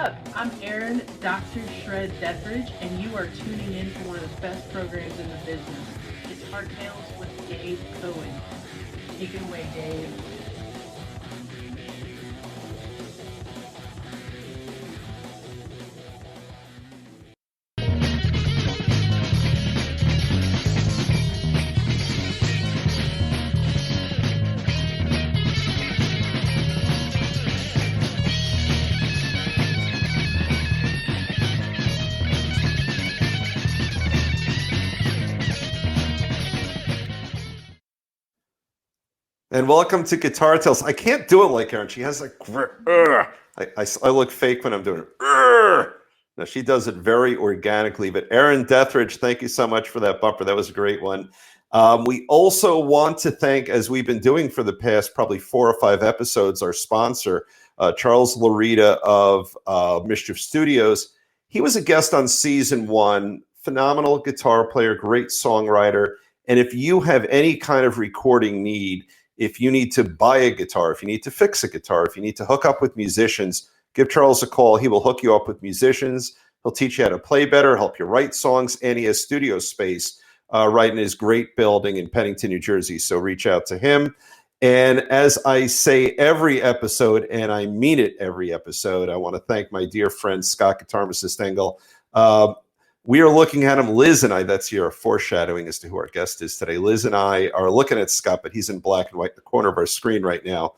up? I'm Erin, Dr. Shred Dethridge, and you are tuning in to one of the best programs in the business. It's Heart Tales with Dave Cohen. Take it away, Dave. And welcome to Guitar Tales. I can't do it like Erin. She has like, I look fake when I'm doing it. Now, she does it very organically. But Erin Dethridge, thank you so much for that bumper. That was a great one. We also want to thank, as we've been doing for the past probably 4 or 5 episodes, our sponsor, Charles Larita of Mischief Studios. He was a guest on season 1. Phenomenal guitar player, great songwriter. And if you have any kind of recording need, if you need to buy a guitar, if you need to fix a guitar, if you need to hook up with musicians, give Charles a call. He will hook you up with musicians. He'll teach you how to play better, help you write songs, and he has studio space right in his great building in Pennington, New Jersey. So reach out to him. And as I say every episode, and I mean it every episode, I want to thank my dear friend Scott Guitarmist Stengel. We are looking at him, Liz and I, that's your foreshadowing as to who our guest is today. Liz and I are looking at Scott, but he's in black and white in the corner of our screen right now.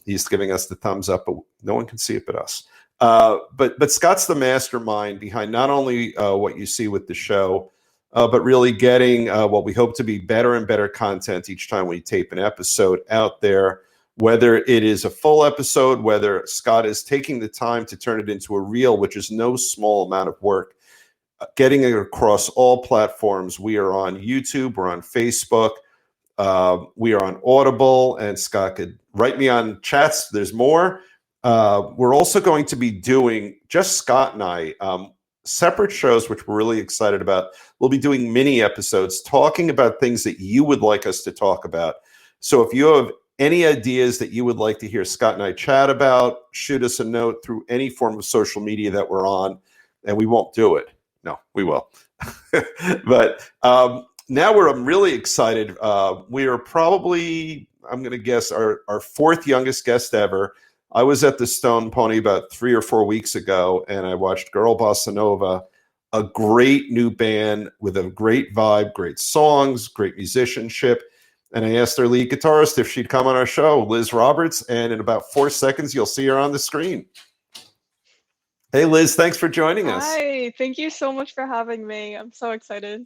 He's giving us the thumbs up, but no one can see it but us. But Scott's the mastermind behind not only what you see with the show, but really getting what we hope to be better and better content each time we tape an episode out there, whether it is a full episode, whether Scott is taking the time to turn it into a reel, which is no small amount of work. Getting it across all platforms. We are on YouTube. We're on Facebook. We are on Audible. And Scott could write me on chats. There's more. We're also going to be doing, just Scott and I, separate shows, which we're really excited about. We'll be doing mini episodes talking about things that you would like us to talk about. So if you have any ideas that you would like to hear Scott and I chat about, shoot us a note through any form of social media that we're on, and we won't do it. No, we will. But now I'm really excited. We are probably, I'm going to guess, our 4th youngest guest ever. I was at the Stone Pony about 3 or 4 weeks ago, and I watched Girlbossanova, a great new band with a great vibe, great songs, great musicianship. And I asked their lead guitarist if she'd come on our show, Liz Roberts, and in about 4 seconds, you'll see her on the screen. Hey, Liz, thanks for joining us. Hi, thank you so much for having me. I'm so excited.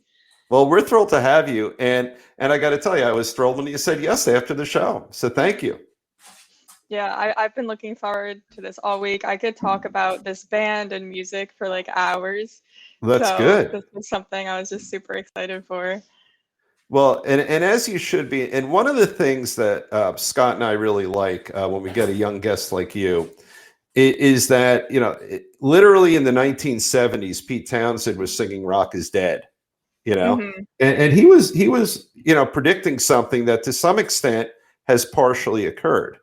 Well, we're thrilled to have you. And I got to tell you, I was thrilled when you said yes after the show. So thank you. Yeah, I've been looking forward to this all week. I could talk about this band and music for like hours. That's so good. This was something I was just super excited for. Well, and as you should be. And one of the things that Scott and I really like when we get a young guest like you is that, literally in the 1970s, Pete Townsend was singing "Rock Is Dead," Mm-hmm. and he was predicting something that to some extent has partially occurred.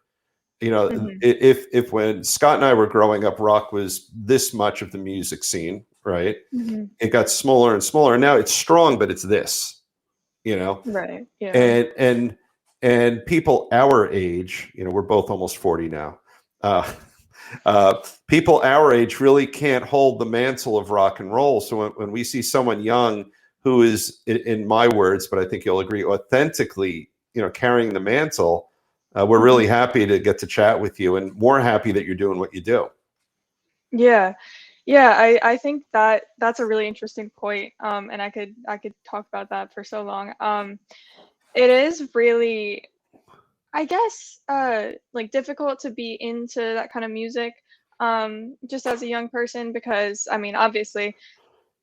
Mm-hmm. If when Scott and I were growing up, rock was this much of the music scene, right? Mm-hmm. It got smaller and smaller. Now it's strong, but it's this, Right. Yeah. and people our age, we're both almost 40 now. People our age really can't hold the mantle of rock and roll. So when we see someone young who is, in my words, but I think you'll agree, authentically, carrying the mantle, we're really happy to get to chat with you, and more happy that you're doing what you do. Yeah. I think that's a really interesting point. And I could talk about that for so long. It is really, I guess, like difficult to be into that kind of music, just as a young person, because I mean, obviously,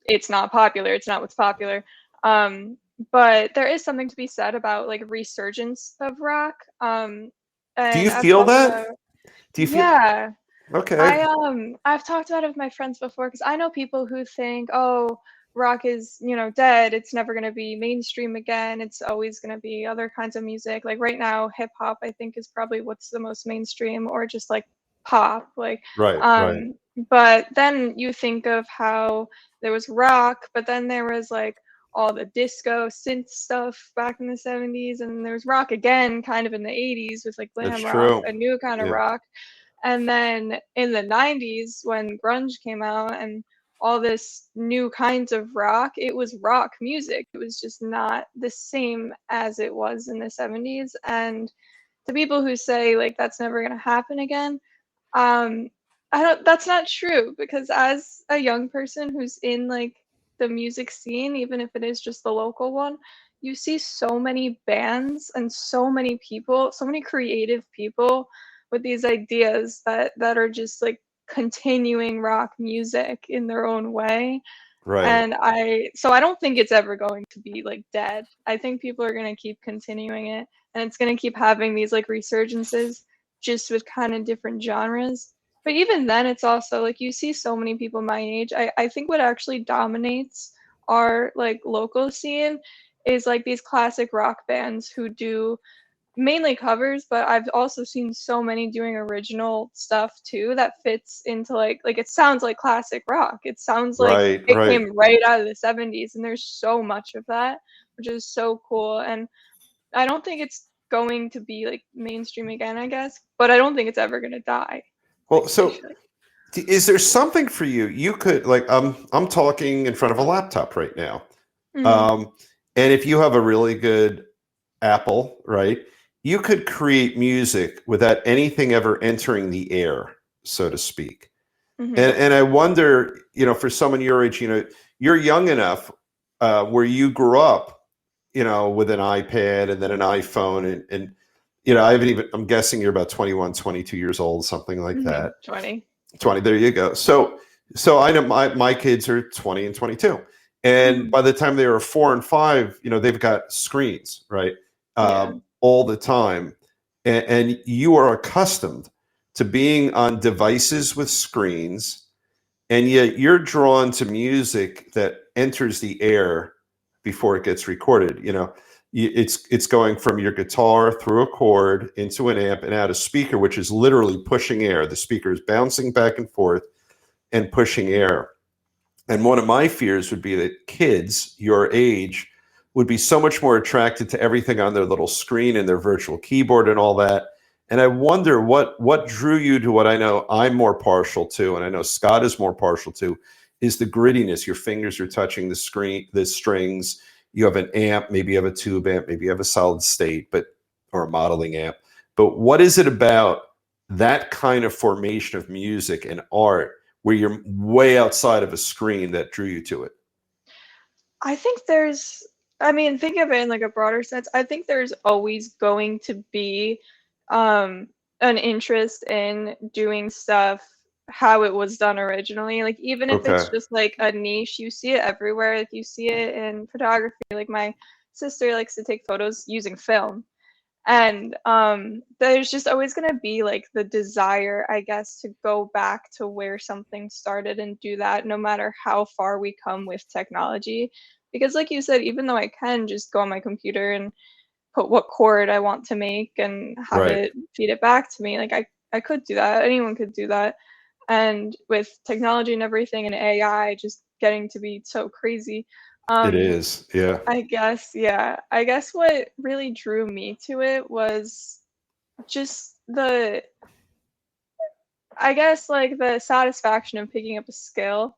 it's not popular. It's not what's popular. But there is something to be said about like resurgence of rock. And Do you I've feel talked that? about, Do you feel? yeah, Okay. I've talked about it with my friends before because I know people who think, oh, rock is, dead. It's never going to be mainstream again. It's always going to be other kinds of music. Like right now, hip hop, I think, is probably what's the most mainstream, or just like pop, like, Right, right. but then you think of how there was rock, but then there was like all the disco synth stuff back in the 70s, and there was rock again kind of in the 80s with like That's glam rock, true. a new kind of Yeah. rock. And then in the 90s when grunge came out and all this new kinds of rock, it was rock music. It was just not the same as it was in the 70s. And to people who say like that's never going to happen again, um, I don't, that's not true, because as a young person who's in like the music scene, even if it is just the local one, you see so many bands and so many people, so many creative people with these ideas that are just like continuing rock music in their own way. Right. And so I don't think it's ever going to be like dead. I think people are going to keep continuing it, and it's going to keep having these like resurgences just with kind of different genres. But even then, it's also like you see so many people my age. I think what actually dominates our like local scene is like these classic rock bands who do mainly covers, but I've also seen so many doing original stuff too that fits into like it sounds like classic rock. It sounds like Right, it right. came right out of the 70s, and there's so much of that, which is so cool. And I don't think it's going to be like mainstream again, I guess, but I don't think it's ever going to die. Well, Like I so feel like, is there something for you? You could like I'm talking in front of a laptop right now. mm-hmm, Um, and if you have a really good Apple, right, you could create music without anything ever entering the air, so to speak. mm-hmm, And I wonder, for someone your age, you're young enough where you grew up, with an iPad and then an iPhone and I haven't even, I'm guessing you're about 21, 22 years old, something like mm-hmm, that. 20. 20, there you go. So I know my kids are 20 and 22. And Mm-hmm, by the time they were 4 and 5, they've got screens, right? yeah. All the time. And you are accustomed to being on devices with screens, and yet you're drawn to music that enters the air before it gets recorded. It's going from your guitar through a chord into an amp and out a speaker, which is literally pushing air. The speaker is bouncing back and forth and pushing air. And one of my fears would be that kids your age would be so much more attracted to everything on their little screen and their virtual keyboard and all that. And I wonder what drew you to what I know I'm more partial to, and I know Scott is more partial to, is the grittiness. Your fingers are touching the screen, the strings. You have an amp, maybe you have a tube amp, maybe you have a solid state, or a modeling amp. But what is it about that kind of formation of music and art where you're way outside of a screen that drew you to it? I think there's, I mean, think of it in like a broader sense. I think there's always going to be um, an interest in doing stuff how it was done originally. Like, even if Okay. it's just like a niche, you see it everywhere. Like, you see it in photography. Like, my sister likes to take photos using film. And there's just always going to be like the desire, I guess, to go back to where something started and do that, no matter how far we come with technology. Because, like you said, even though I can just go on my computer and put what chord I want to make and have Right. it feed it back to me, like I could do that. Anyone could do that. And with technology and everything and AI just getting to be so crazy, It um, is. Yeah. I guess, yeah. I guess what really drew me to it was just I guess, like the satisfaction of picking up a skill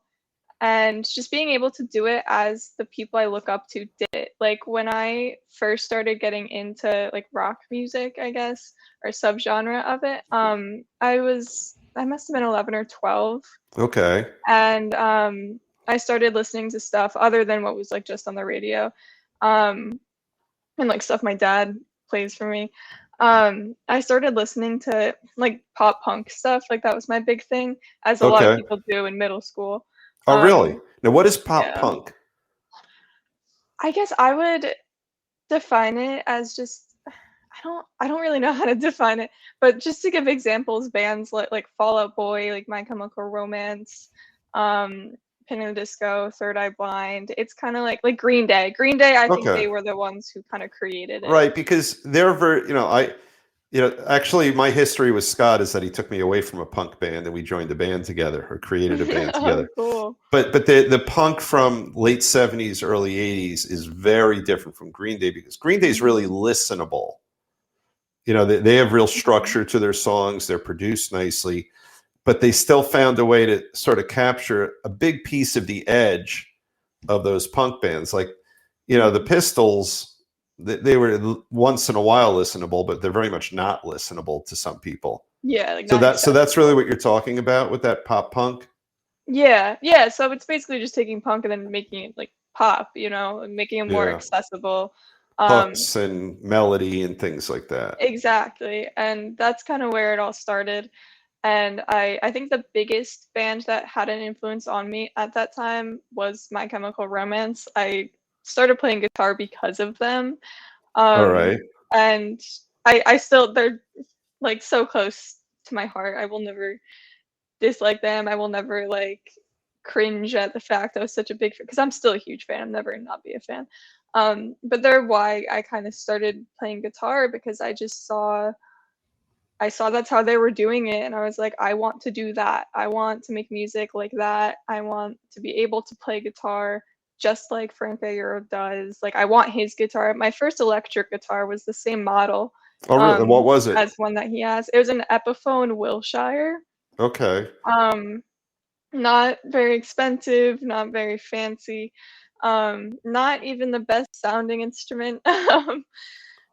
and just being able to do it as the people I look up to did it. Like when I first started getting into like rock music, I guess, or subgenre of it, I must have been 11 or 12, Okay. and I started listening to stuff other than what was like just on the radio. Um, and like stuff my dad plays for me. I started listening to like pop punk stuff. Like that was my big thing, as a lot of Okay. people do in middle school. Oh, really? Now, what is pop Yeah. punk? I guess I would define it as just I don't really know how to define it, but just to give examples, bands like Fall Out Boy, like My Chemical Romance, um, Panic! At the Disco, Third Eye Blind. It's kind of like Green Day. Green Day, I think Okay. they were the ones who kind of created it. Right, because they're very, Actually, my history with Scott is that he took me away from a punk band and we joined a band together, or created a band Oh, together. cool. But the punk from late 70s, early 80s is very different from Green Day, because Green Day is really listenable. They have real structure to their songs. They're produced nicely, but they still found a way to sort of capture a big piece of the edge of those punk bands. Like, the Pistols, they were once in a while listenable, but they're very much not listenable to some people. Yeah, like So not that's really accessible. what you're talking about with that pop punk. Yeah. So it's basically just taking punk and then making it like pop, and making it more Yeah. accessible. Hooks and melody and things like that. Exactly. And that's kind of where it all started. And I think the biggest band that had an influence on me at that time was My Chemical Romance. I started playing guitar because of them. All right. And I still, they're like so close to my heart. I will never dislike them. I will never like cringe at the fact I was such a big fan, because I'm still a huge fan. I'm never gonna not be a fan. But they're why I kind of started playing guitar, because I saw that's how they were doing it, and I was like, I want to do that. I want to make music like that. I want to be able to play guitar just like Frank Iero does. Like, I want his guitar. My first electric guitar was the same model Oh, really? What was it? as one that he has. It was an Epiphone Wilshire. Okay. Not very expensive, not very fancy, not even the best sounding instrument. No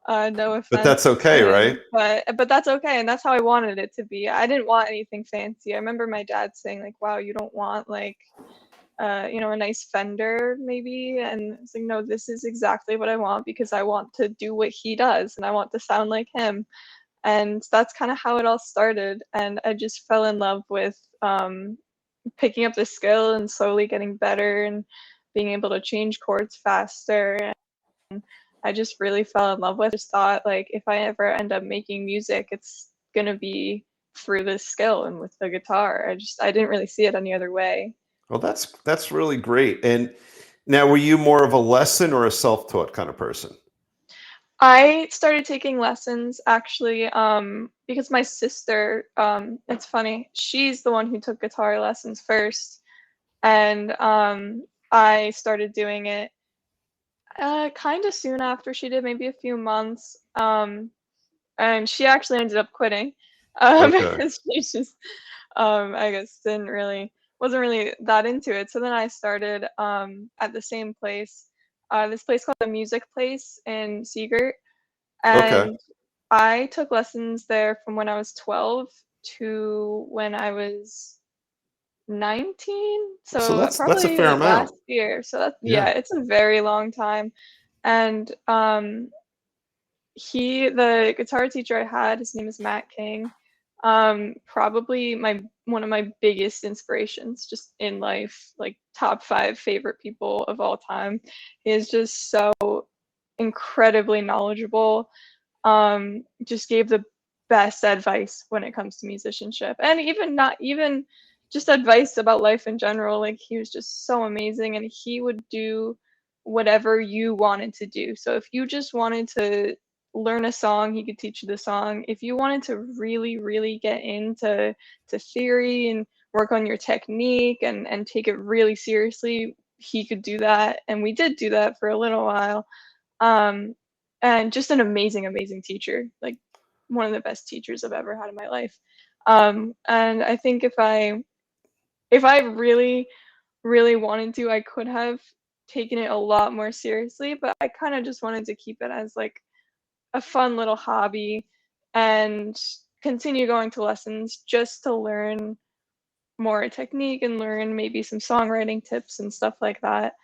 But that's offense to okay, right? him, but that's okay, and that's how I wanted it to be. I didn't want anything fancy. I remember my dad saying like, "Wow, you don't want like, a nice Fender maybe?" And I was like, "No, this is exactly what I want, because I want to do what he does, and I want to sound like him." And that's kind of how it all started. And I just fell in love with picking up the skill and slowly getting better and being able to change chords faster. I just really fell in love with. Just thought like, if I ever end up making music, it's gonna be through this skill and with the guitar. I didn't really see it any other way. Well, that's really great. And now, were you more of a lesson or a self-taught kind of person? I started taking lessons actually, because my sister, it's funny, she's the one who took guitar lessons first, and I started doing it kind of soon after she did, maybe a few months. And she actually ended up quitting, Okay. because she just, I guess, wasn't really that into it. So then I started at the same place, this place called the Music Place in Seagirt, Okay. and I took lessons there from when I was 12 to when I was 19, So so that's a probably fair like amount. last year. So that's, Yeah. yeah, it's a very long time. And the guitar teacher I had, his name is Matt King. Probably my one of my biggest inspirations just in life, like top 5 favorite people of all time. He is just so incredibly knowledgeable. Just gave the best advice when it comes to musicianship, and even not even just advice about life in general. Like, he was just so amazing, and he would do whatever you wanted to do. So if you just wanted to learn a song, he could teach you the song. If you wanted to really, really get into theory and work on your technique and take it really seriously, he could do that. And we did do that for a little while. Um, and just an amazing, amazing teacher, like one of the best teachers I've ever had in my life. And I think if I really, really wanted to, I could have taken it a lot more seriously, but I kind of just wanted to keep it as like a fun little hobby and continue going to lessons just to learn more technique and learn maybe some songwriting tips and stuff like that.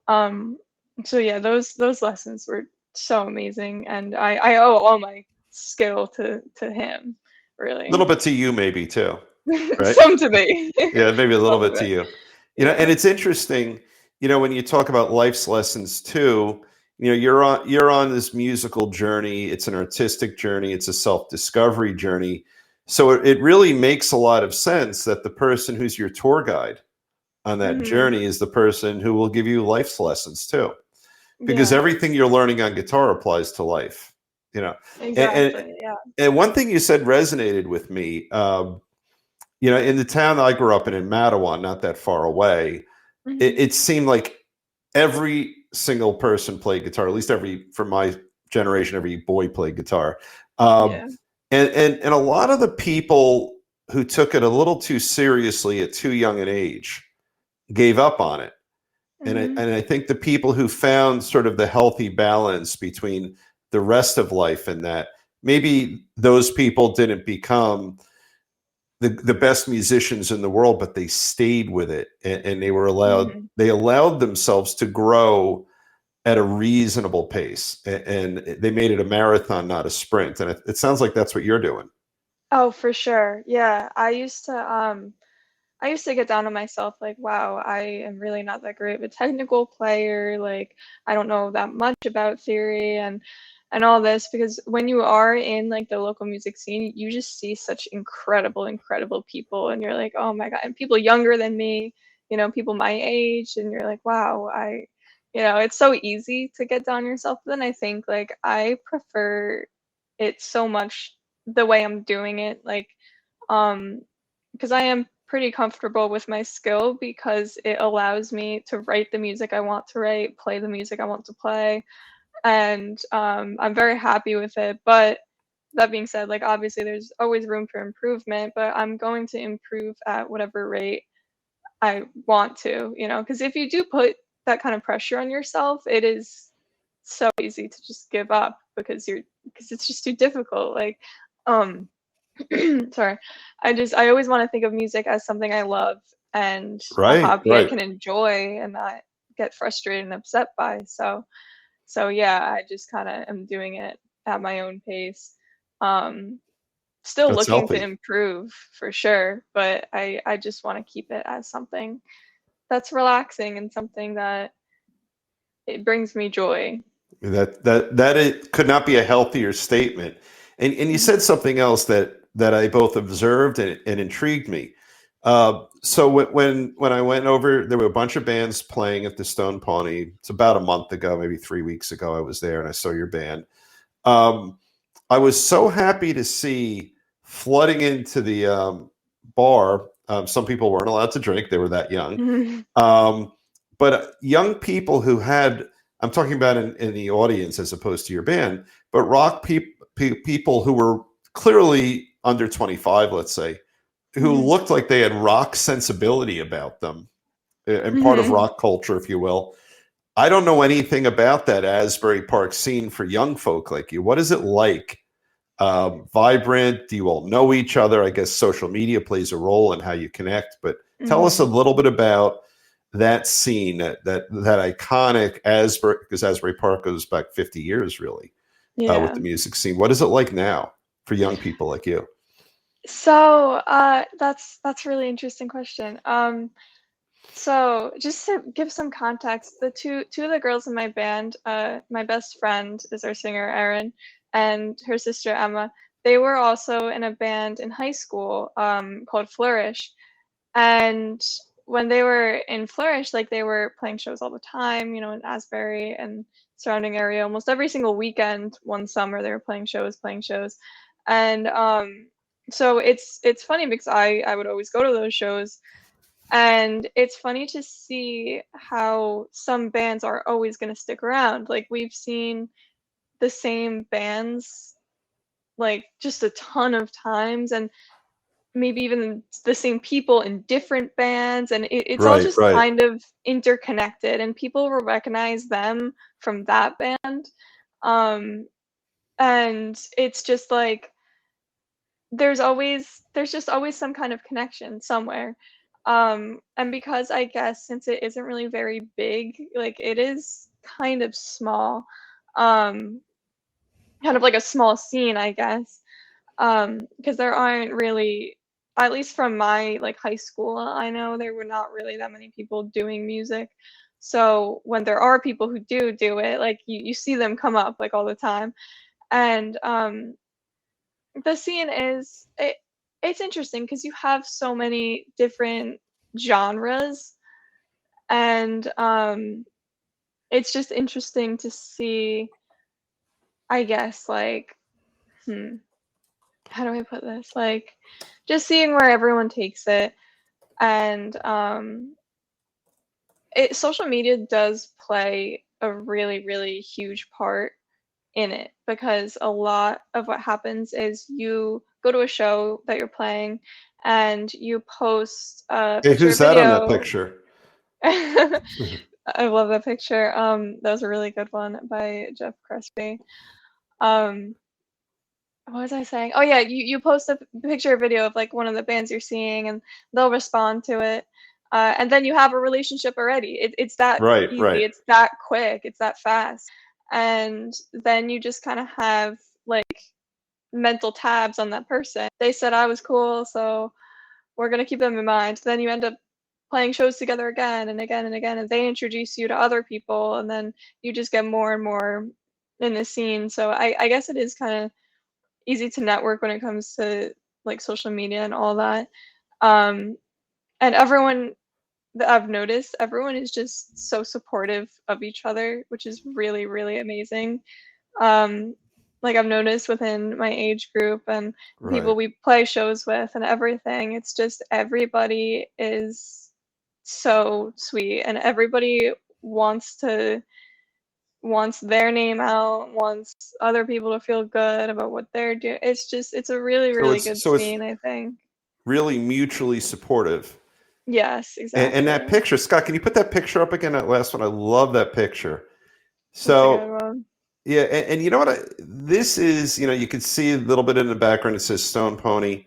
Um, so yeah, those lessons were so amazing, and I owe all my skill to him, A little really. bit to you, maybe too, right? Some to me. Yeah, maybe a little Some bit of to it. you. And Yeah. it's interesting, when you talk about life's lessons too, you're on this musical journey. It's an artistic journey. It's a self-discovery journey. So it really makes a lot of sense that the person who's your tour guide on that Hmm. journey is the person who will give you life's lessons too, because Yeah. everything you're learning on guitar applies to life. you know. Exactly. Yeah. And one thing you said resonated with me. In the town that I grew up in Matawan, not that far away, Hmm. it seemed like every single person played guitar. At least from my generation, every boy played guitar. Um, Yeah. and a lot of the people who took it a little too seriously at too young an age gave up on it. Hmm. And I think the people who found sort of the healthy balance between the rest of life and that, maybe those people didn't become the best musicians in the world, but they stayed with it, and Hmm. they allowed themselves to grow at a reasonable pace, and they made it a marathon, not a sprint. And it sounds like that's what you're doing. Oh, for sure. Yeah. I used to get down on myself like, wow, I am really not that great of a technical player. Like, I don't know that much about theory and all this, because when you are in like the local music scene, you just see such incredible, incredible people, and you're like, oh my God, and people younger than me, people my age, and you're like, wow, it's so easy to get down on yourself. But then I think like I prefer it so much the way I'm doing it, like, um, because I am pretty comfortable with my skill because it allows me to write the music I want to write, play the music I want to play, and I'm very happy with it. But that being said, like obviously there's always room for improvement, but I'm going to improve at whatever rate I want to, because if you do put that kind of pressure on yourself, it is so easy to just give up because it's just too difficult. Like, um, sorry, I always want to think of music as something I love and a Right, hobby I right. can enjoy and not get frustrated and upset by. So yeah, I just kind of am doing it at my own pace. Um, Still That's looking to healthy. improve for sure, but I just want to keep it as something that's relaxing and something that it brings me joy. That it could not be a healthier statement. And you said Mhm. something else that I both observed and intrigued me. So when I went over, there were a bunch of bands playing at the Stone Pawnee. It's about a month ago, maybe 3 weeks ago. I was there and I saw your band. Um, I was so happy to see flooding into the bar. Some people weren't allowed to drink; they were that young. Mhm. Um, but young people who had, I'm talking about in the audience as opposed to your band, but people who were clearly under 25, let's say, who Mhm. looked like they had rock sensibility about them, and part of Mhm. rock culture, if you will. I don't know anything about that Asbury Park scene for young folk like you. What is it like? Vibrant? Do you all know each other? I guess social media plays a role in how you connect, but tell us a Mhm. little bit about that scene, that iconic Asbury, because Asbury Park goes back 50 years, really, with Yeah. the music scene. What is it like now for young people like you? So, that's a really interesting question. So just to give some context, the two of the girls in my band, my best friend is our singer Erin, and her sister Emma. They were also in a band in high school, called Flourish. And when they were in Flourish, like they were playing shows all the time, in Asbury and surrounding area. Almost every single weekend, one summer, they were playing shows. And so it's funny because I would always go to those shows, and it's funny to see how some bands are always going to stick around. Like we've seen the same bands like just a ton of times, and maybe even the same people in different bands, and it's all Right, just right, kind of interconnected, and people will recognize them from that band. Um, and it's just like there's just always some kind of connection somewhere. And because I guess since it isn't really very big, like it is kind of small, um, kind of like a small scene, I guess. Because there aren't really, at least from my like high school, I know there were not really that many people doing music. So when there are people who do it, like you see them come up like all the time. And the scene it's interesting because you have so many different genres, and it's just interesting to see I guess like, how do I put this? Like, just seeing where everyone takes it, and social media does play a really, really huge part in it, because a lot of what happens is you go to a show that you're playing and you post a Hey, picture or who's that on that video. picture? I love that picture. That was a really good one by Jeff Crespi. Um, what was I saying? Oh yeah, you post a picture or video of like one of the bands you're seeing, and they'll respond to it, and then you have a relationship already. It's that Right, easy. right. It's that quick. It's that fast, and then you just kind of have like mental tabs on that person. They said I was cool, so we're gonna keep them in mind. Then you end up playing shows together again and again and again, and they introduce you to other people, and then you just get more and more in the scene. So I guess it is kind of easy to network when it comes to like social media and all that. Um, and everyone that I've noticed, everyone is just so supportive of each other, which is really, really amazing. Um, like I've noticed within my age group and the people Right. we play shows with and everything, it's just everybody is so sweet, and everybody wants to wants their name out, wants other people to feel good about what they're doing. It's a really, So really it's good so it's scene, I think. really mutually supportive. Yes, And that exactly. picture, Scott, can you put that picture up again? That last one, I love that picture. That's a good So one. yeah, and you know what? This is, you can see a little bit in the background. It says Stone Pony.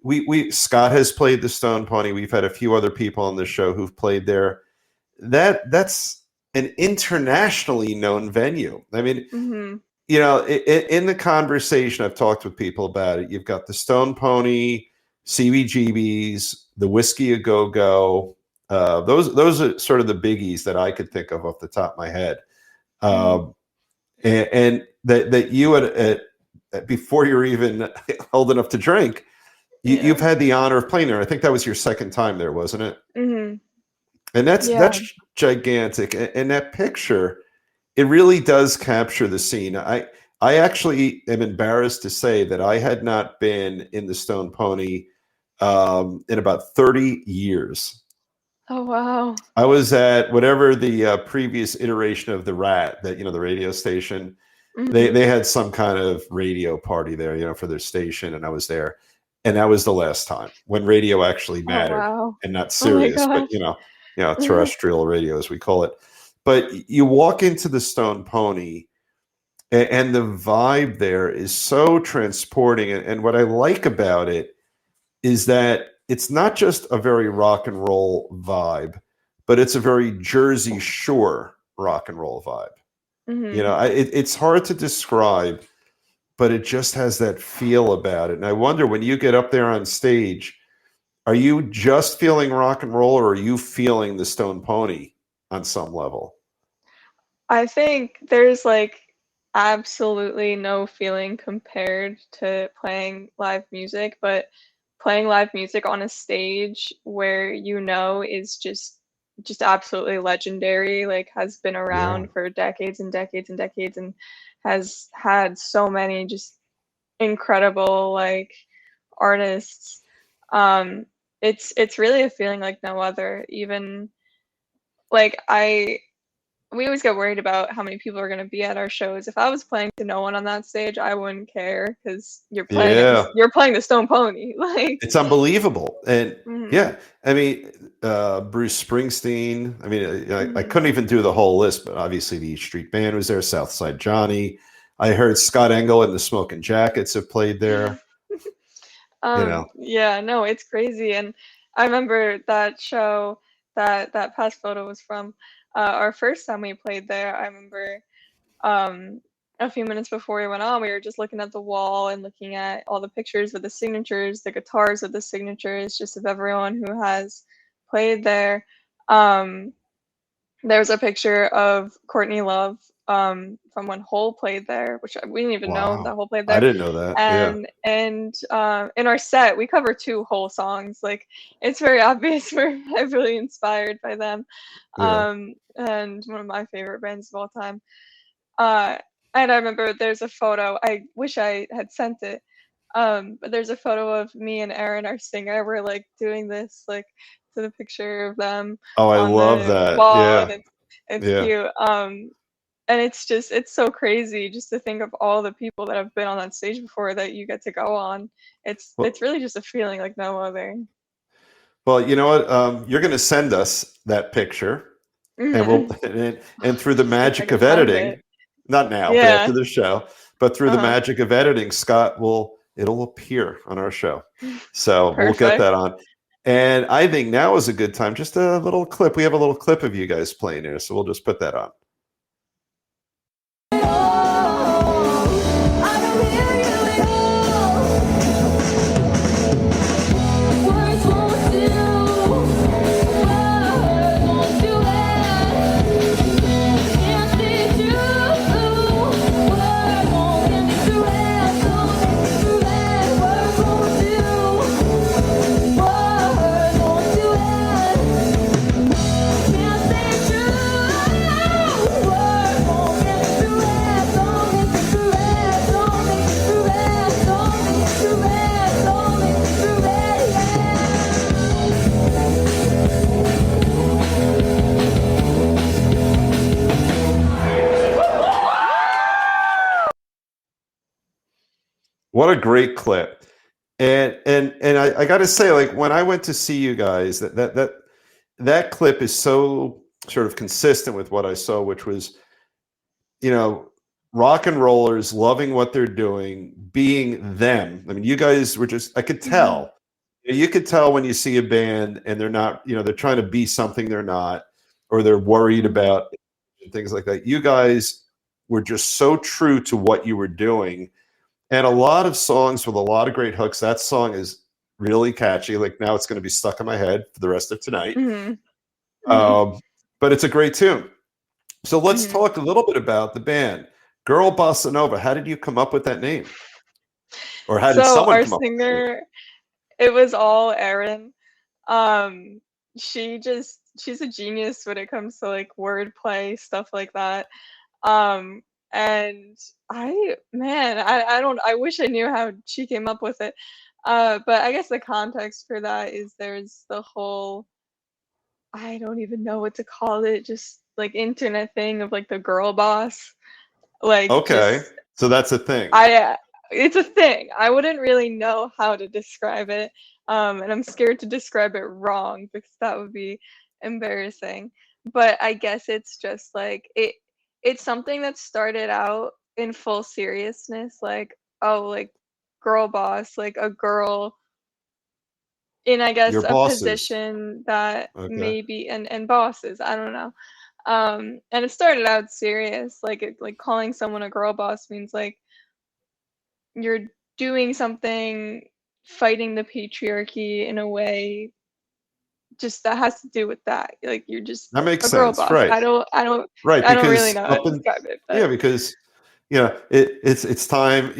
We Scott has played the Stone Pony. We've had a few other people on the show who've played there. That's an internationally known venue. I mean, Hmm. in the conversation, I've talked with people about it. You've got the Stone Pony, CBGBs, the Whiskey A Go Go. Those are sort of the biggies that I could think of off the top of my head. Hmm. Um, and that you before you're even old enough to drink, you've Yeah. had the honor of playing there. I think that was your second time there, wasn't it? Hmm. And that's Yeah. gigantic. And that picture, it really does capture the scene. I actually am embarrassed to say that I had not been in the Stone Pony in about 30 years. Oh wow. I was at whatever the previous iteration of the Rat, that the radio station. They Hmm. had some kind of radio party there, for their station, and I was there, and that was the last time when radio actually Oh mattered, wow. and not Oh my Sirius, but gosh. terrestrial radio as we call it. But you walk into the Stone Pony, and the vibe there is so transporting. And what I like about it is that it's not just a very rock and roll vibe, but it's a very Jersey Shore rock and roll vibe. Hmm. It's hard to describe, but it just has that feel about it. And I wonder, when you get up there on stage, are you just feeling rock and roll, or are you feeling the Stone Pony on some level? I think there's like absolutely no feeling compared to playing live music, but playing live music on a stage where is just absolutely legendary, like has been Yeah. around for decades and decades and decades, and has had so many just incredible like artists. Um, it's really a feeling like no other. Even like we always get worried about how many people are going to be at our shows. If I was playing to no one on that stage, I wouldn't care, because Yeah. you're playing the Stone Pony. Like, It's unbelievable. And hmm. yeah, I mean, Bruce Springsteen. I mean, I Hmm. couldn't even do the whole list, but obviously the East Street Band was there, Southside Johnny. I heard Scott Engel and the Smoking Jackets have played there. Yeah, no, it's crazy. And I remember that show that past photo was from, our first time we played there. I remember, um, a few minutes before we went on, we were just looking at the wall and looking at all the pictures with the signatures, the guitars with the signatures, just of everyone who has played there. Um, There's a picture of Courtney Love, from when Hole played there, which we didn't even know that Wow. Hole played I there. didn't know that. Yeah. And in our set, we cover two Hole songs. Like, it's very obvious we're heavily inspired by them. Yeah. And one of my favorite bands of all time. Uh, And I remember there's a photo. I wish I had sent it. But there's a photo of me and Erin, our singer. We're like doing this like to the picture of them Oh, I on love the that. wall, and Yeah. it's Yeah. cute. And it's so crazy just to think of all the people that have been on that stage before that you get to go on. It's Well, really just a feeling like no other. well, you know what? You're going to send us that picture, and we'll Hmm. and through the See if I magic can of find it. editing, not now, but after Yeah. the show, but through the Uh-huh. magic of editing, Scott it'll appear on our show. So we'll get Perfect. that on. And I think now is a good time. Just a little clip. We have a little clip of you guys playing here, so we'll just put that on. What a great clip. And I got to say, like when I went to see you guys, that clip is so sort of consistent with what I saw, which was, you know, rock and rollers loving what they're doing, being them. I mean, you guys were just, I could Hmm. tell. You could tell when you see a band and they're not, they're trying to be something they're not, or they're worried Hmm. about things like that. You guys were just so true to what you were doing. And a lot of songs with a lot of great hooks. That song is really catchy. Like now it's going to be stuck in my head for the rest of tonight. Hmm. Hmm. Um, but it's a great tune. So let's Hmm. talk a little bit about the band. Girl Bossa Nova. How did you come up with that name? Or how did So someone our come up with that name? singer, it was all Erin. Um, she's a genius when it comes to like wordplay, stuff like that. Um, and I don't, I wish I knew how she came up with it. But I guess the context for that is there's the whole, I don't even know what to call it, just like internet thing of like the girl boss. Like Okay. just So that's a thing. I it's a thing. I wouldn't really know how to describe it. And I'm scared to describe it wrong because that would be embarrassing. But I guess it's just like it's something that started out in full seriousness, like, oh, like girl boss, like a girl in, I Your guess, a bosses. position that Okay. maybe, and bosses, I don't know. And it started out serious, like like calling someone a girl boss means like you're doing something fighting the patriarchy in a way just that has to do with that. Like you're just That makes a girl sense. boss. Right. Right. I don't really Because know how to up in describe it, yeah, but because it's time,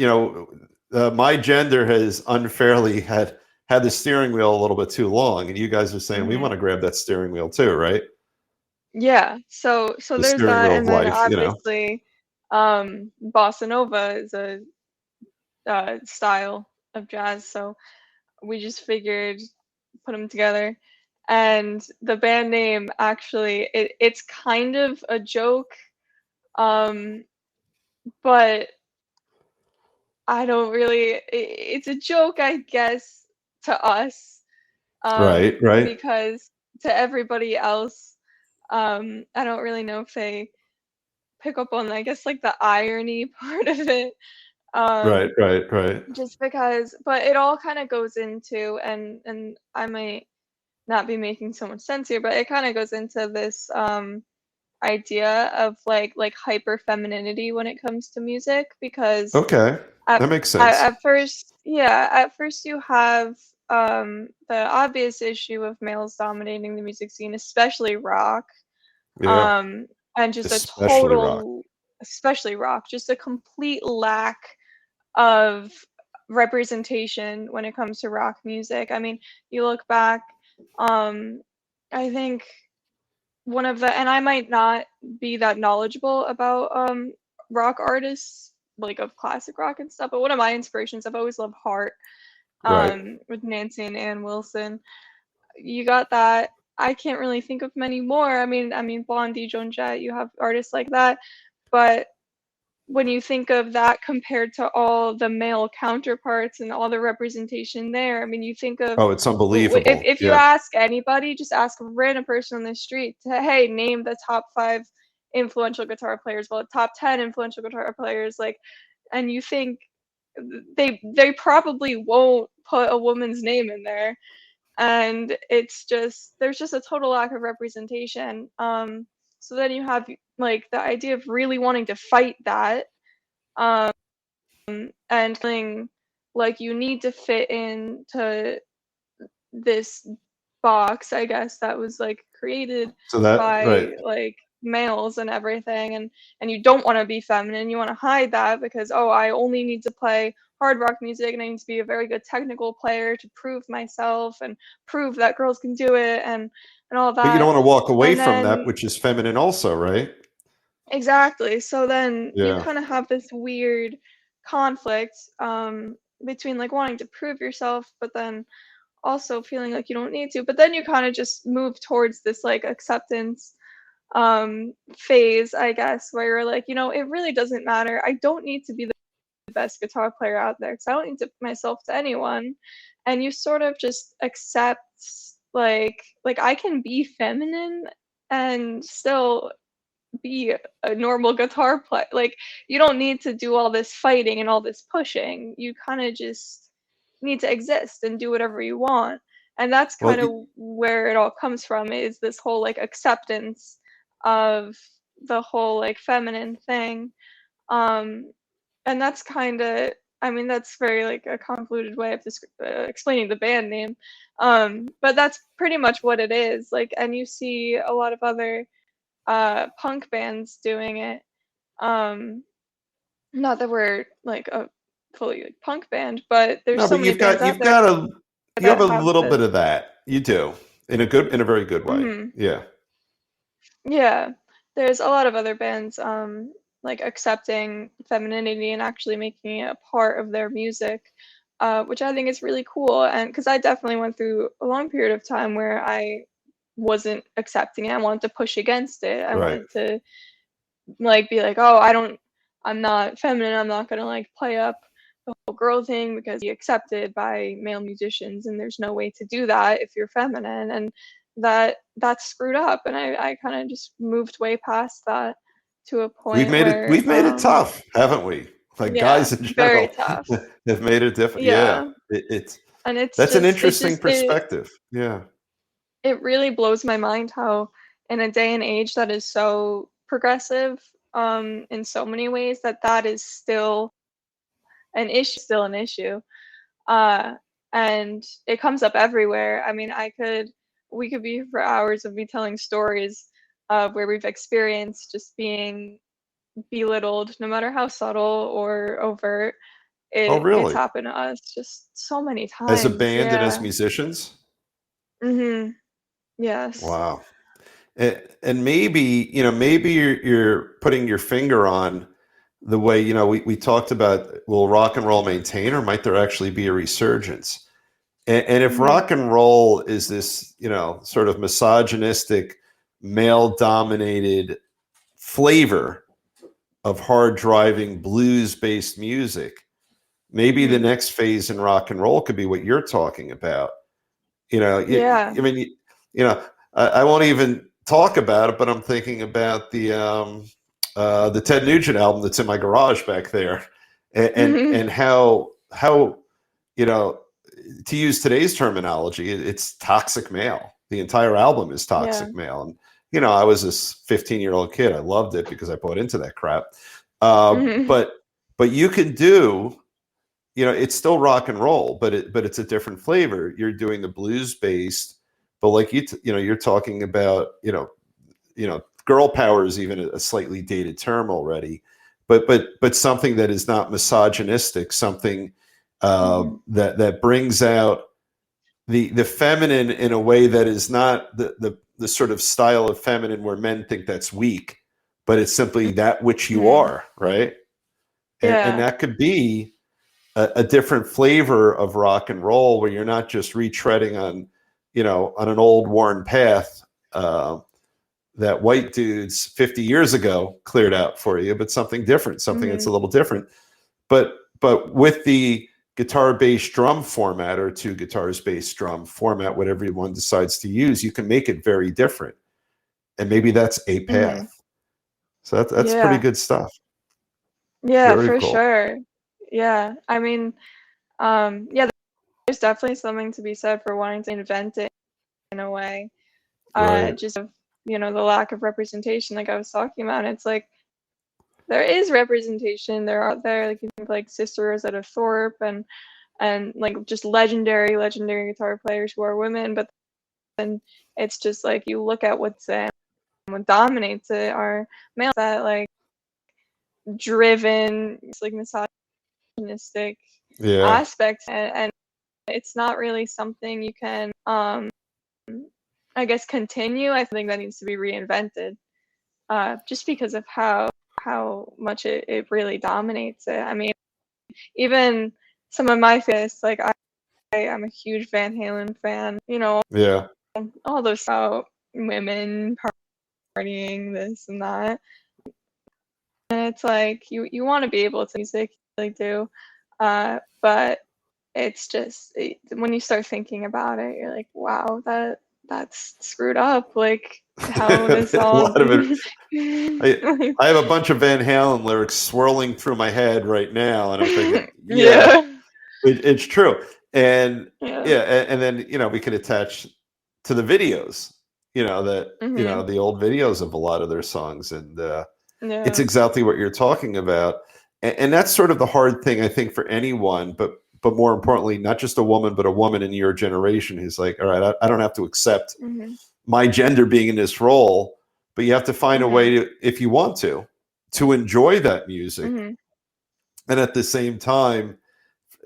my gender has unfairly had the steering wheel a little bit too long, and you guys are saying we want mhm. to grab that steering wheel too, right? Yeah. So The there's steering that, wheel of and then life. obviously bossa nova is a style of jazz, so we just figured put them together. And the band name actually it's kind of a joke, um but I don't really it's a joke, I guess, to us, Right, right, because to everybody else, I don't really know if they pick up on, I guess, like the irony part of it. right, Um, right, right. just because, but it all kind of goes into, and I might not be making so much sense here, but it kind of goes into this idea of like hyper femininity when it comes to music, because Okay, At that makes sense. at first, yeah, at first you have the obvious issue of males dominating the music scene, especially rock, Yeah, um, and just a especially rock. total, especially rock, just a complete lack of representation when it comes to rock music. I mean, you look back, um, I think one of the, and I might not be that knowledgeable about rock artists, like of classic rock and stuff. But one of my inspirations, I've always loved Heart, Right. with Nancy and Ann Wilson. You got that. I can't really think of many more. I mean, Blondie, Joan Jett, you have artists like that. But when you think of that compared to all the male counterparts and all the representation there, I mean, you think of Oh, it's if unbelievable. if you Yeah. ask anybody, just ask a random person on the street, hey, name the top 5 influential guitar players, well, top 10 influential guitar players, like, and you think they probably won't put a woman's name in there, and it's just there's just a total lack of representation. So then you have like the idea of really wanting to fight that, um, and feeling like you need to fit into this box, I guess, that was like created So that, right. by like males and everything, and you don't want to be feminine, you want to hide that because, oh, I only need to play hard rock music and I need to be a very good technical player to prove myself and prove that girls can do it, and all But you don't that. want to walk away And from that, then which is feminine also, right? exactly, so then you Yeah. kind of have this weird conflict, between like wanting to prove yourself but then also feeling like you don't need to, but then you kind of just move towards this like acceptance, phase, I guess, where you're like, it really doesn't matter. I don't need to be the best guitar player out there because I don't need to put myself to anyone. And you sort of just accept like I can be feminine and still be a normal guitar player. Like, you don't need to do all this fighting and all this pushing. You kind of just need to exist and do whatever you want. And that's Well, kind of where it all comes from, is this whole like acceptance of the whole like feminine thing. Um, and that's kind of, I mean, that's very like a convoluted way of explaining the band name. But that's pretty much what it is. Like, and you see a lot of other punk bands doing it. Um, Not that we're like a fully like, punk band, but there's no, so but many bands out you've there got you have that a have little bit this. of that. You do, in a very good way. Hmm. Yeah. Yeah, there's a lot of other bands, like accepting femininity and actually making it a part of their music, which I think is really cool. And because I definitely went through a long period of time where I wasn't accepting it, I wanted to push against it. I Right. wanted to like be like, oh, I'm not feminine. I'm not gonna like play up the whole girl thing because be accepted by male musicians, and there's no way to do that if you're feminine, and that's screwed up. And I kind of just moved way past that to a point where, We've made it tough, haven't we? Like yeah, guys in very general tough. have made it different. Yeah. Yeah, It's and it's that's an just interesting perspective. Yeah. it really blows my mind how in a day and age that is so progressive, in so many ways, that is still an issue. Uh, and it comes up everywhere. I mean, we could be here for hours of me telling stories where we've experienced just being belittled, no matter how subtle or overt. Oh, It's really? happened to us just so many As a times. band and as Yeah. musicians? Mhm. Yes. Wow. And maybe, maybe you're putting your finger on the way, we talked about, will rock and roll maintain, or might there actually be a resurgence? And if Mhm. rock and roll is this, sort of misogynistic, male dominated flavor of hard driving blues based music, maybe the Mhm. next phase in rock and roll could be what you're talking about. Yeah. I mean, I won't even talk about it, but I'm thinking about the Ted Nugent album that's in my garage back there, Mhm. and how you know to use today's terminology, it's toxic male. The entire album is Yeah. toxic male, and I was this 15-year-old kid. I loved it because I bought into that crap. Mhm. But you can do, it's still rock and roll, but it's a different flavor. You're doing the blues based, but like you're talking about, girl power is even a slightly dated term already, but something that is not misogynistic, something Mhm. that brings out the feminine in a way that is not the sort of style of feminine where men think that's weak, but it's simply that which you Mhm. are, right? And Yeah. that could be a different flavor of rock and roll where you're not just retreading on, on an old worn path that white dudes 50 years ago cleared out for you, but something different, something that's a little different. But with the guitar bass drum format, or two guitars bass drum format, whatever one decides to use, you can make it very different. And maybe that's a Mhm. path. So that's pretty Yeah. good stuff. Yeah, Very for cool. sure. Yeah. I mean, yeah, there's definitely something to be said for wanting to invent it in a way. Right. Just of, the lack of representation like I was talking about. It's like there is representation. There are there like you think like Sister Rosetta Thorpe and like just legendary guitar players who are women, but then it's just like you look at what dominates it are males that like driven, it's like misogynistic Yeah. aspects, and it's not really something you can I guess continue. I think that needs to be reinvented, just because of how much it really dominates it. I mean, even some of my favorites, like I'm a huge Van Halen fan. Yeah. All those about women partying, this and that. And it's like you want to be able to music, you really do, but it's just when you start thinking about it, you're like, wow, that's screwed up. Like how this A all. lot of it. I have a bunch of Van Halen lyrics swirling through my head right now, and I'm thinking, yeah, Yeah. it's true. And Yeah. yeah, and then we could attach to the videos, that Mhm. the old videos of a lot of their songs, and it's Yeah. exactly what you're talking about. And that's sort of the hard thing, I think, for anyone, but more importantly, not just a woman, but a woman in your generation who's like, all right, I don't have to accept Mhm. my gender being in this role, but you have to find a way Mhm. to, if you want to enjoy that music. Mhm. And at the same time,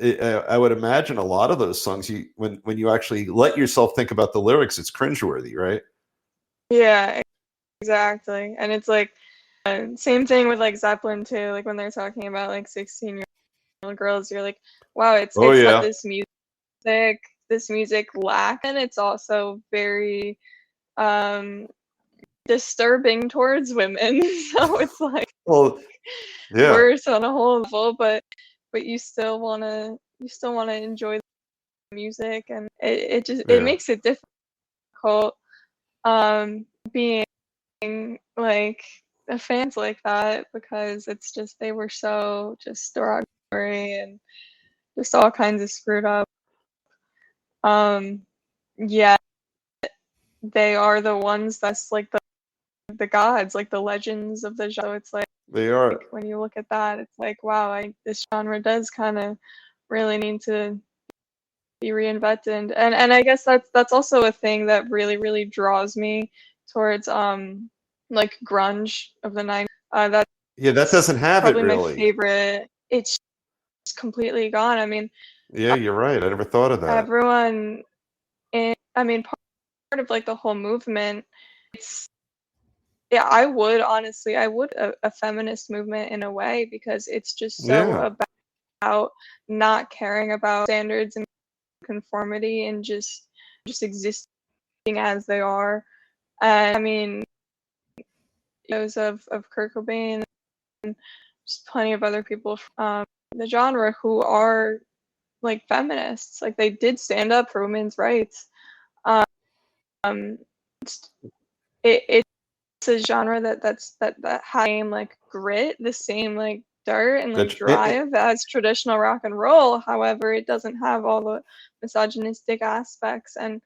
I would imagine a lot of those songs, when you actually let yourself think about the lyrics, it's cringeworthy, right? Yeah, exactly. And it's like same thing with like Zeppelin too. Like when they're talking about like 16-year-old girls, you're like, wow, Oh it's got yeah, this music lack, and it's also very um disturbing towards women. So it's like well, yeah, worse on a whole level, but you still wanna enjoy the music, and it yeah. makes it difficult being like a fans like that, because it's just they were so just derogatory and just all kinds of screwed up. Um yeah, they are the ones that's like the gods, like the legends of the genre. So it's like They are. when you look at that, it's like, wow, this genre does kind of really need to be reinvented. And I guess that's also a thing that really draws me towards like grunge of the 90s. Yeah, that That's doesent have it probably my really. favorite. It's just completely gone. I mean, Yeah, you're right. I never thought of that. everyone I mean, part of like the whole movement, it's yeah, I would a feminist movement in a way, because it's just so Yeah, about not caring about standards and conformity, and just existing as they are. And I mean, those of Kurt Cobain, just plenty of other people from the genre who are like feminists. Like they did stand up for women's rights. Um, it's a genre that has the same like grit, the same like dirt and like that's it, drive as traditional rock and roll. However, it doesn't have all the misogynistic aspects. And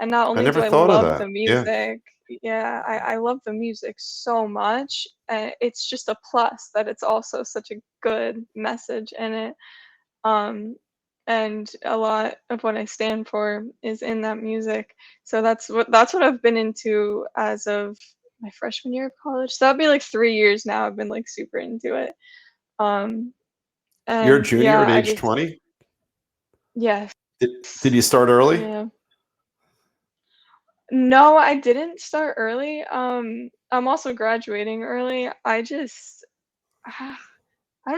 not I only do never I thought of love the that. Yeah, music, yeah, I love the music so much. It's just a plus that it's also such a good message in it. Um, and a lot of what I stand for is in that music. So that's what I've been into as of my freshman year of college. So that'd be like 3 years now. I've been like super into it. Um, you're a and junior yeah, at I age just 20. yes, Did you start early? yeah. No, I didn't start early. I'm also graduating early. I don't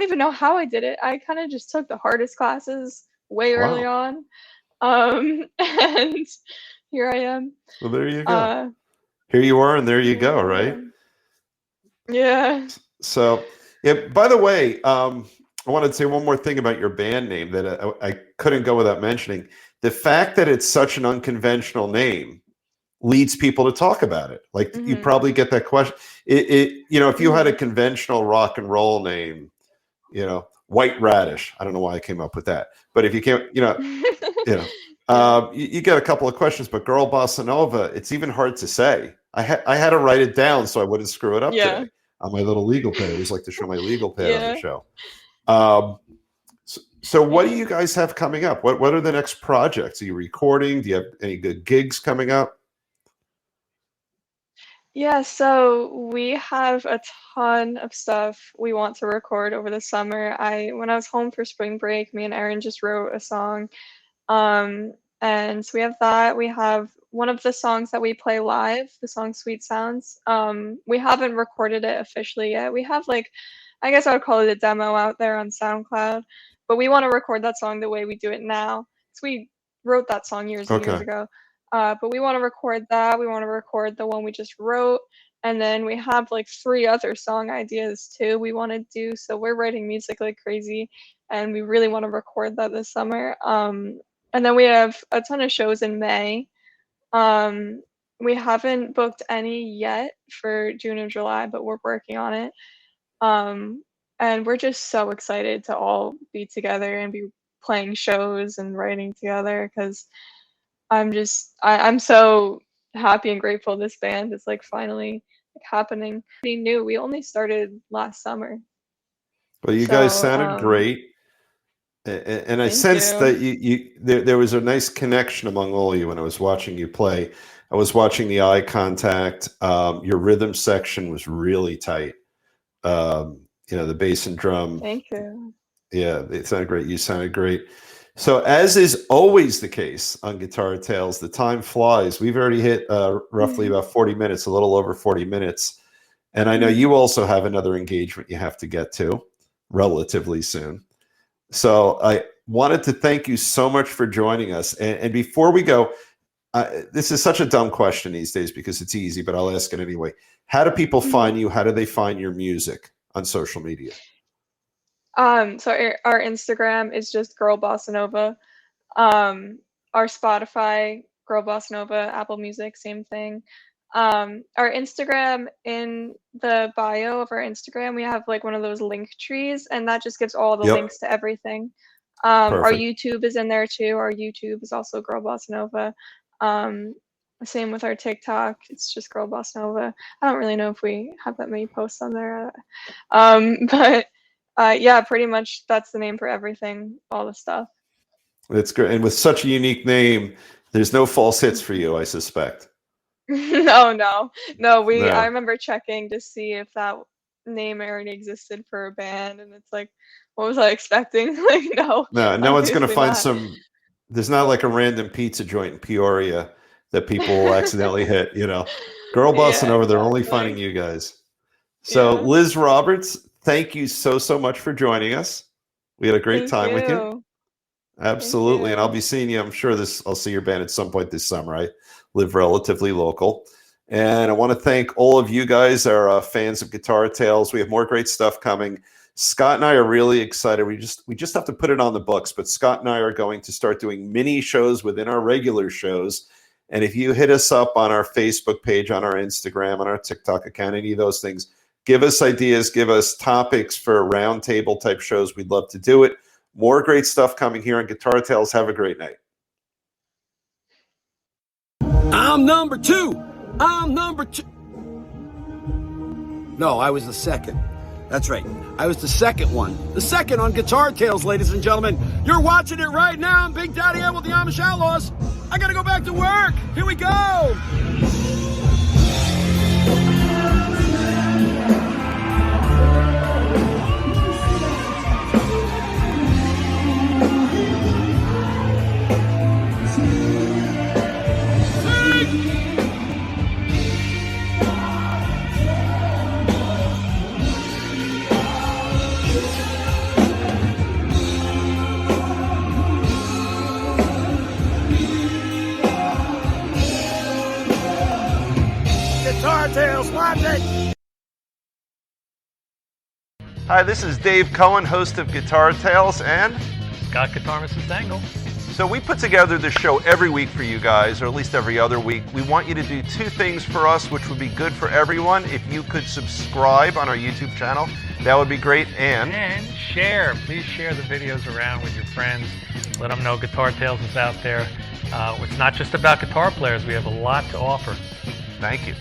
even know how I did it. I kind of just took the hardest classes way early Wow. on. And here I am. Well, there you go. Uh, Here you are, and there you here go, I right? am. Yeah. So, yeah, by the way, I wanted to say one more thing about your band name that I couldn't go without mentioning. The fact that it's such an unconventional name leads people to talk about it. Like you Hmm. probably get that question. If you had a Hmm. conventional rock and roll name, White Radish. I don't know why I came up with that, but if you can't, you know, Yeah. you get a couple of questions. But Girl Bossa Nova, it's even hard to say. I had to write it down so I wouldn't screw it up Yeah. today on my little legal pad. I always like to show my legal pad on the Yeah. show. Um, so what do Yeah. you guys have coming up? What are the next projects? Are you recording? Do you have any good gigs coming up? Yeah, so we have a ton of stuff we want to record over the summer. When I was home for spring break, me and Erin just wrote a song. And so we have that. We have one of the songs that we play live, the song Sweet Sounds. We haven't recorded it officially yet. We have I guess I would call it a demo out there on SoundCloud, but we want to record that song the way we do it now. So we wrote that song years and years Okay. ago. But we want to record that. We want to record the one we just wrote. And then we have three other song ideas too we want to do. So we're writing music like crazy and we really want to record that this summer. And then we have a ton of shows in May. Um, we haven't booked any yet for June and July, but we're working on it. Um, and we're just so excited to all be together and be playing shows and writing together because I'm so happy and grateful this band is finally happening. Pretty new. We only started last summer. Well, you guys So, sounded great. And I thank sensed you. that there was a nice connection among all of you when I was watching you play. I was watching the eye contact. Your rhythm section was really tight. The bass and drum. Thank you. Yeah, it sounded great. You sounded great. So, as is always the case on Guitar Tales, the time flies. We've already hit roughly about 40 minutes, a little over 40 minutes. And I know you also have another engagement you have to get to relatively soon. So I wanted to thank you so much for joining us. And before we go, this is such a dumb question these days because it's easy, but I'll ask it anyway. How do people find you? How do they find your music on social media? So our Instagram is just Girl Bossa Nova. Our Spotify, Girl Bossa Nova, Apple Music, same thing. Our Instagram, in the bio of our Instagram, we have one of those link trees, and that just gives all the Yep. links to everything. Our Perfect. YouTube is in there too. Our YouTube is also Girl Bossa Nova. Same with our TikTok. It's just Girl Bossa Nova. I don't really know if we have that many posts on there. But yeah, pretty much that's the name for everything, all the stuff. That's great. And with such a unique name, there's no false hits for you, I suspect. No. I No. remember checking to see if that name already existed for a band, and it's what was I expecting? No, No one's going to obviously find not. there's not like a random pizza joint in Peoria that people will accidentally hit, Girl Bossa Yeah, Nova, they're only finding exactly. you guys. So Yeah. Liz Roberts, thank you so much for joining us. We had a great Thank time with you. you. Thank Absolutely. And I'll you. be seeing you. I'm sure I'll see your band at some point this summer. I live relatively local. And I want to thank all of you guys, our fans of Guitar Tales. We have more great stuff coming. Scott and I are really excited. We just have to put it on the books, but Scott and I are going to start doing mini shows within our regular shows. And if you hit us up on our Facebook page, on our Instagram, on our TikTok account, any of those things, give us ideas, give us topics for roundtable type shows. We'd love to do it. More great stuff coming here on Guitar Tales. Have a great night. I'm number two. I'm number two. No, I was the second. That's right. I was the second one. The second on Guitar Tales, ladies and gentlemen. You're watching it right now. I'm Big Daddy Ed with the Amish Outlaws. I gotta go back to work. Here we go. Sing! Guitar Tales. Watch it. Hi, this is Dave Cohen, host of Guitar Tales, and Scott Guitar Mrs. Dangle. so we put together this show every week for you guys, or at least every other week. We want you to do two things for us, which would be good for everyone. If you could subscribe on our YouTube channel, that would be great. And share. Please share the videos around with your friends. Let them know Guitar Tales is out there. It's not just about guitar players. We have a lot to offer. thank you.